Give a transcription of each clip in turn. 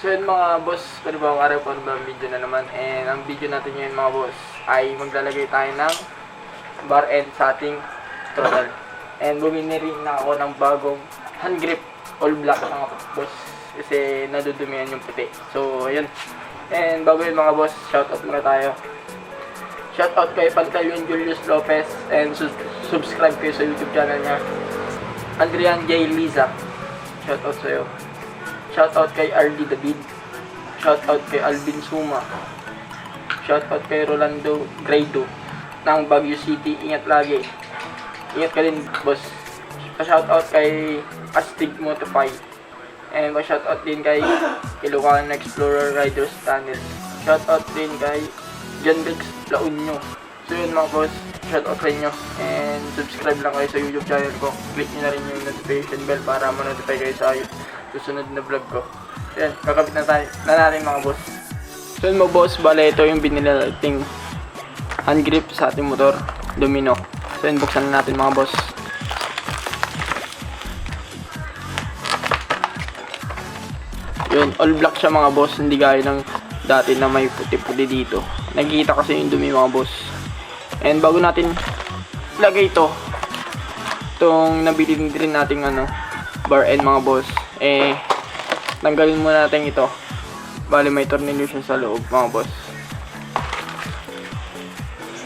So yun mga boss, panibawang araw po ng video na naman. And ang video natin ngayon mga boss ay maglalagay tayo ng bar end sa ating throttle. And bumili rin na ako ng bagong hand grip all black mga boss kasi nadudumihan yung puti. So ayun. And bago yun mga boss, shoutout muna tayo. Shoutout kay Pantaleon Julius Lopez and subscribe kayo sa YouTube channel niya. Adrian J. Liza, shoutout sa'yo. Shoutout kay RD David. Shoutout kay Alvin Suma. Shoutout kay Rolando Grado ng Baguio City. Ingat lagi. Ingat ka din, boss. Shoutout kay Astig Motify. And shoutout din kay Ilocano Explorer Riders Tunnel. Shoutout din kay John Bex La Union. So yun mga boss, shoutout sa inyo. And subscribe lang kayo sa YouTube channel ko. Click nyo na rin yung notification bell para ma-notify kayo sa susunod na vlog ko. So yan, kakabit na natin mga boss. So yun mga boss, bala ito yung binili nating hand grip sa ating motor, Domino. So yun, buksan na natin mga boss. Yun, all black siya mga boss, hindi gaya ng dati na may puti-puti dito. Nagkikita kasi yung dumi mga boss. And bago natin lagay ito, itong nabili din nating bar end mga boss, tanggalin muna natin ito. Bali may tornilyo siya sa loob mga boss.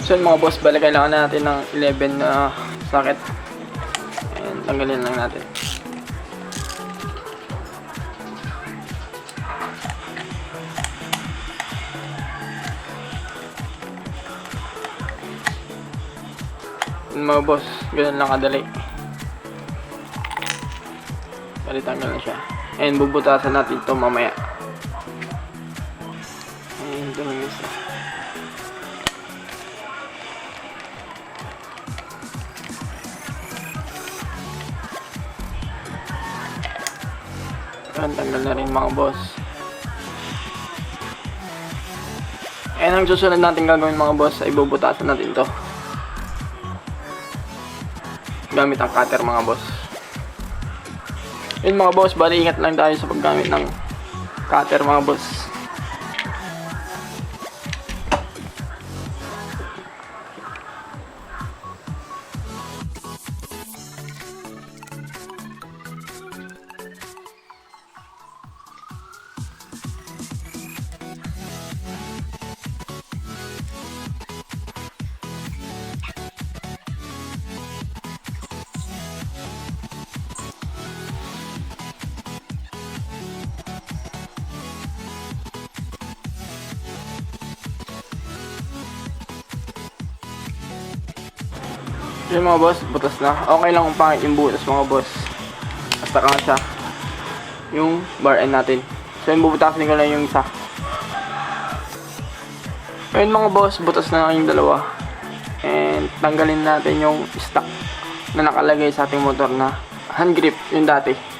So mga boss, bali kailangan natin ng 11 na socket. And tanggalin lang natin. Mga boss, ganun lang kadali. Bali tanggal na siya. And bubutasan natin ito mamaya. And tumingis na. Ayan, tanggal na rin mga boss. And ang susunod natin gagawin mga boss ay bubutasan natin ito gamit ang cutter mga boss. Yun mga boss, bali ingat lang tayo sa paggamit ng cutter mga boss. Yun mga boss, butas na. Okay lang kung pangit yung butas mga boss. Basta ka siya yung bar end natin. So yun, bubutasin ko lang yung isa. Ayun mga boss, butas na yung dalawa. And tanggalin natin yung stock na nakalagay sa ating motor na hand grip, yung dati.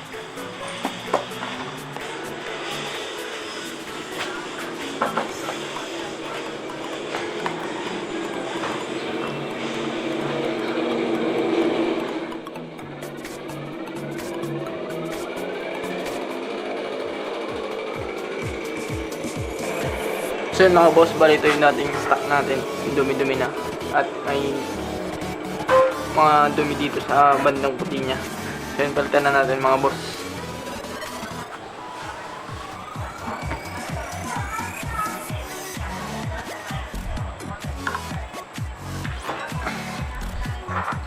So yun mga boss, bali ito yung dating stock natin, dumi-dumi na. At may mga dumi dito sa bandang puti niya. So yun, palitan na natin mga boss.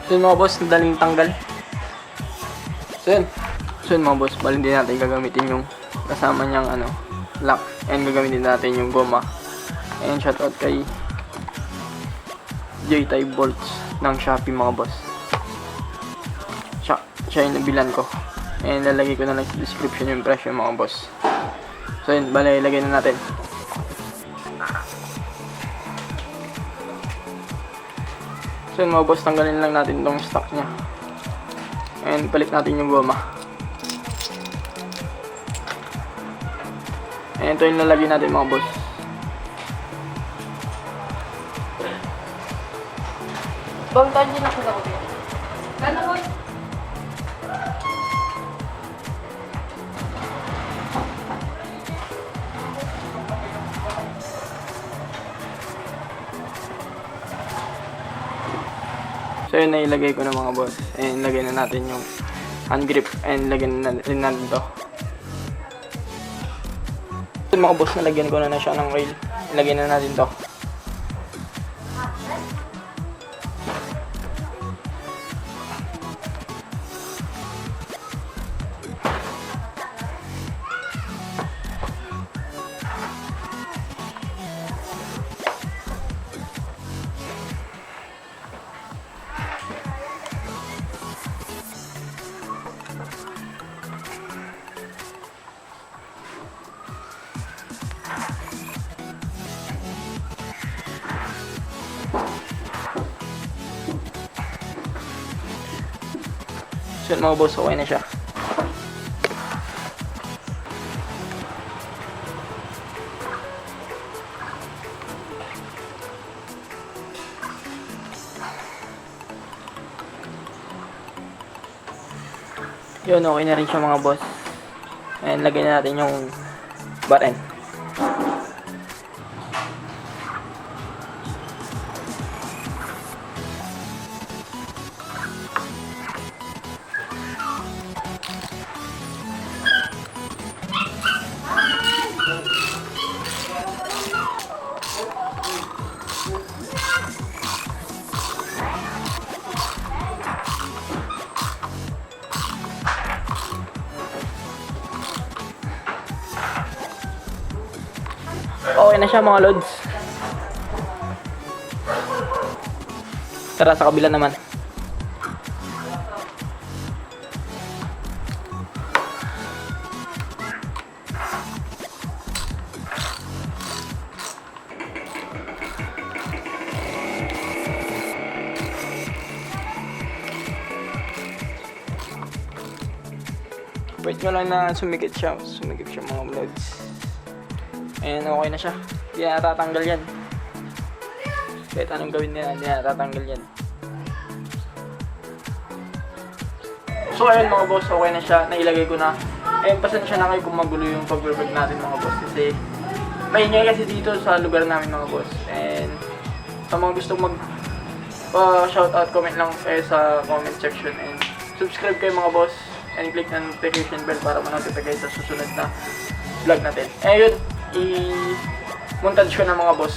So yun mga boss, madaling tanggal. So yun mga boss, bali din natin gagamitin yung kasama niyang lock. And gagamitin natin yung goma. And shoutout kay J-Type Bolts ng Shopee mga boss. Siya yung nabilan ko. And lalagay ko na lang sa description yung presyo mga boss. So yun, bale ilagay na natin. So yun mga boss, tanggalin lang natin itong stock nya. And palit natin yung goma. And ito yung lalagay natin mga boss. Bang tayo na ko dito. Ano boss? So yun, nailagay ko na mga boss. And lagay na natin yung hand grip. And lagyan na rin natin to. Yun mga boss, nalagyan ko na siya ng rail. Ilagay na natin to. So yun mga boss, okay na siya. Yun, okay na rin siya mga boss. And lagyan na natin yung bar end. Okay na siya mga lods. Tara sa kabila naman. Wait nyo lang na sumikit siya mga lods. And okay na siya. Hindi na natatanggal yan. Kahit anong gawin nila, hindi na natatanggal yan. So ayun mga boss, okay na siya. Nailagay ko na. And pasensya na kayo kung magulo yung pag-vlog natin mga boss. Kasi maingay kasi dito sa lugar namin mga boss. And sa mga gustong mag shoutout, comment lang kayo sa comment section. And subscribe kayo mga boss. And click na notification bell para ma-notify kayo sa susunod na vlog natin. And yun, i-montage ko na mga boss.